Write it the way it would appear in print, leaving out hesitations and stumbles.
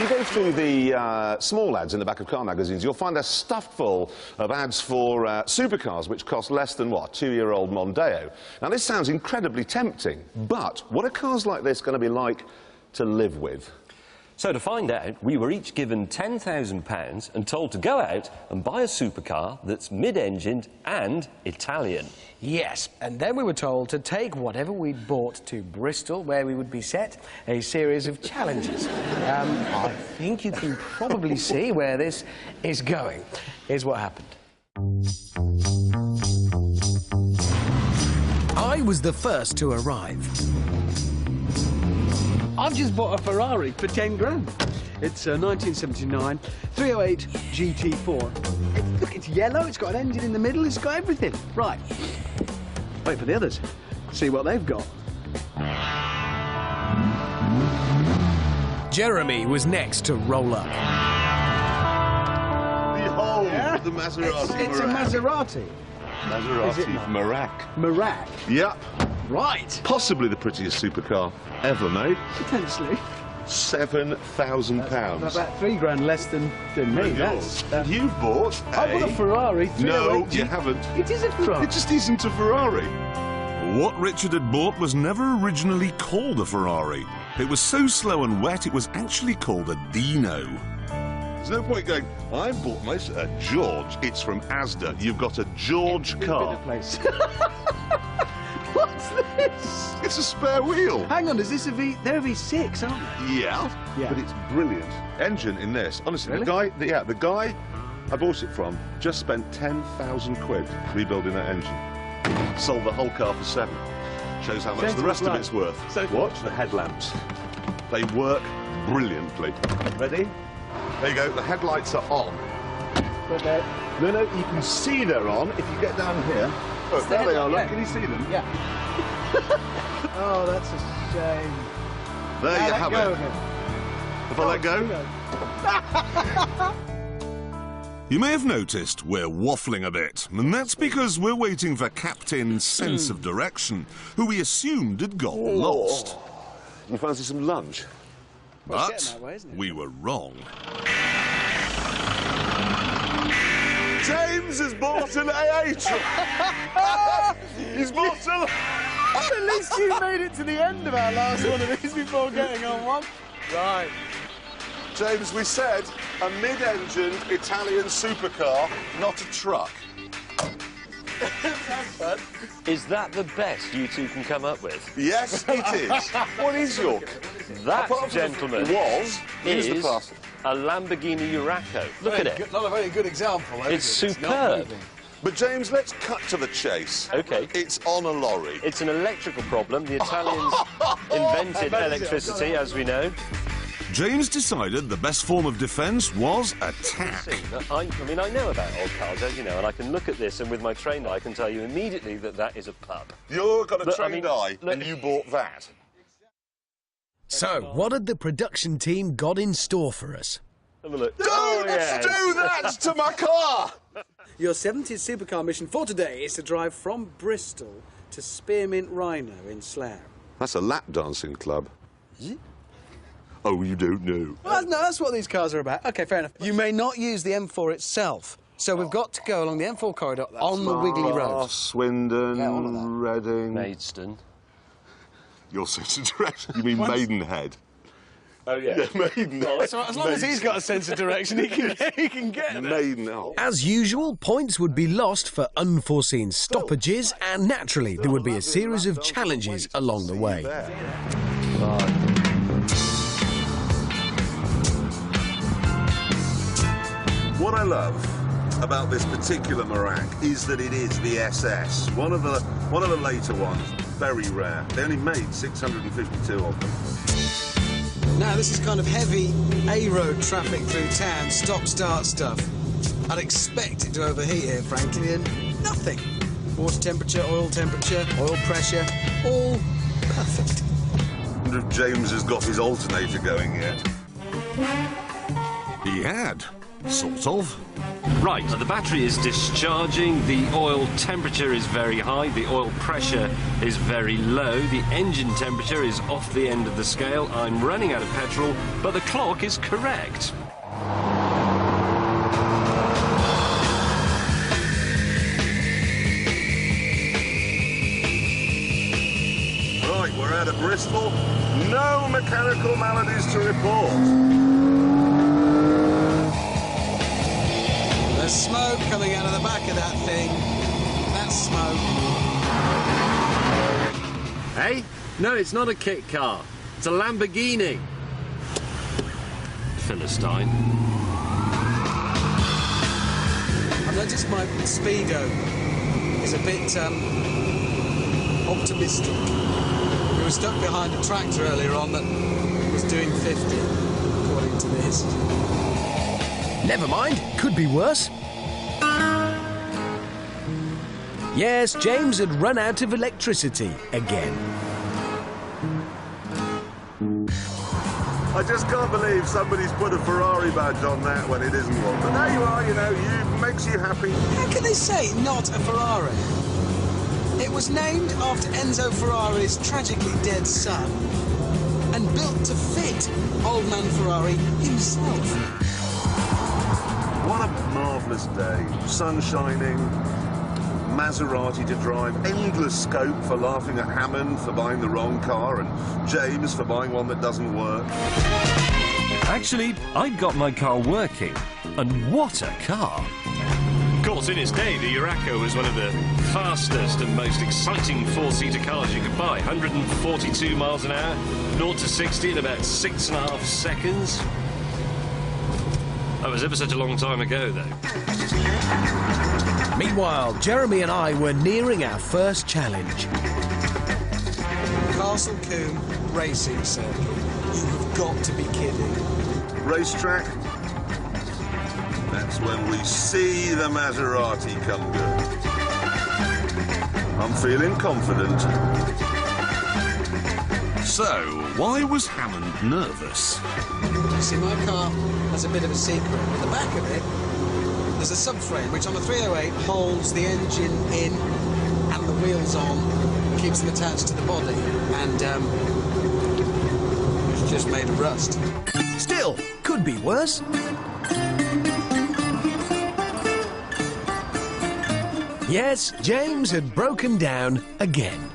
If you go through the small ads in the back of car magazines, you'll find they're stuffed full of ads for supercars, which cost less than, what, 2-year-old Mondeo. Now, this sounds incredibly tempting, but what are cars like this going to be like to live with? So to find out, we were each given £10,000 and told to go out and buy a supercar that's mid-engined and Italian. Yes, and then we were told to take whatever we'd bought to Bristol, where we would be set a series of challenges. I think you can probably see where this is going. Here's what happened. I was the first to arrive. I've just bought a Ferrari for 10 grand. It's a 1979 308 GT4. Look, it's yellow, it's got an engine in the middle, it's got everything. Right. Wait for the others. See what they've got. Jeremy was next to roll up. Behold, the Maserati. It's a Maserati. Maserati Merak. Merak. Yep. Right. Possibly the prettiest supercar ever made. Potentially. £7,000. About 3 grand less than me. That's You bought I bought a Ferrari 308. No, you haven't. It is a Ferrari. It just isn't a Ferrari. What Richard had bought was never originally called a Ferrari. It was so slow and wet it was actually called a Dino. There's no point going, I bought a George. It's from Asda. You've got a George car. Place. What's this? It's a spare wheel. Hang on, is this a V? They're a V6, aren't they? Yeah, but it's brilliant. Engine in this. Honestly, Really? the guy I bought it from just spent 10,000 quid rebuilding that engine. Sold the whole car for 7. Shows how much the rest of it's worth. So watch the headlamps. They work brilliantly. Ready? There you go. The headlights are on. Okay. No, you can see they're on if you get down here. Look, there they are. Look, can you see them? Yeah. Oh, that's a shame. There you have it. If I let go. You may have noticed we're waffling a bit, and that's because we're waiting for Captain's sense of direction, who we assumed had got lost. You fancy some lunch? But we were wrong. James has bought an A8. He's bought a... At least you made it to the end of our last one of these before getting on one. Right. James, we said a mid-engined Italian supercar, not a truck. Is that the best you two can come up with? Yes, it is. What is your... That, gentlemen, is a Lamborghini Huracan. Look at it. Not a very good example, It's superb. But, James, let's cut to the chase. OK. It's on a lorry. It's an electrical problem. The Italians invented electricity, as we know. James decided the best form of defence was attack. I mean, I know about old cars, as you know, and I can look at this, and with my trained eye, I can tell you immediately that that is a pub. You've got a trained eye, and you bought that. So, what had the production team got in store for us? Have a look. Don't do that to my car! Your 70th supercar mission for today is to drive from Bristol to Spearmint Rhino in Slough. That's a lap dancing club. Is it? Oh, you don't know. Well, no, that's what these cars are about. OK, fair enough. You may not use the M4 itself, so we've got to go along the M4 corridor on the wiggly road. Swindon, Reading... Maidstone. Your sense of direction. You mean Maidenhead? Oh, yeah. Maidenhead. So as long as he's got a sense of direction, he can get there. Maidenhead. As usual, points would be lost for unforeseen stoppages, and naturally there would be a series of challenges along the way. What I love about this particular Merak is that it is the SS, one of the later ones, very rare. They only made 652 of them. Now, this is kind of heavy A-road traffic through town, stop-start stuff. I'd expect it to overheat here, frankly, and nothing. Water temperature, oil pressure, all perfect. I wonder if James has got his alternator going yet. He had. Sort of. Right, the battery is discharging, the oil temperature is very high, the oil pressure is very low, the engine temperature is off the end of the scale, I'm running out of petrol, but the clock is correct. Right, we're out of Bristol. No mechanical maladies to report. There's smoke coming out of the back of that thing. That's smoke. Hey? No, it's not a kit car. It's a Lamborghini. Philistine. I've noticed my speedo is a bit optimistic. We were stuck behind a tractor earlier on that was doing 50, according to this. Never mind, could be worse. Yes, James had run out of electricity again. I just can't believe somebody's put a Ferrari badge on that when it isn't one. But there you are, you know, makes you happy. How can they say not a Ferrari? It was named after Enzo Ferrari's tragically dead son and built to fit old man Ferrari himself. What a marvellous day. Sun shining, Maserati to drive, endless scope for laughing at Hammond for buying the wrong car and James for buying one that doesn't work. Actually, I'd got my car working, and what a car! Of course, in its day, the Urraco was one of the fastest and most exciting four-seater cars you could buy. 142 miles an hour, 0 to 60 in about 6.5 seconds. That was ever such a long time ago, though. Meanwhile, Jeremy and I were nearing our first challenge. Castle Combe Racing Circuit. You have got to be kidding. Racetrack. That's when we see the Maserati come good. I'm feeling confident. So, why was Hammond nervous? You see, my car has a bit of a secret. At the back of it, there's a subframe which on the 308 holds the engine in and the wheels on, keeps them attached to the body, and it's just made of rust. Still, could be worse. Yes, James had broken down again.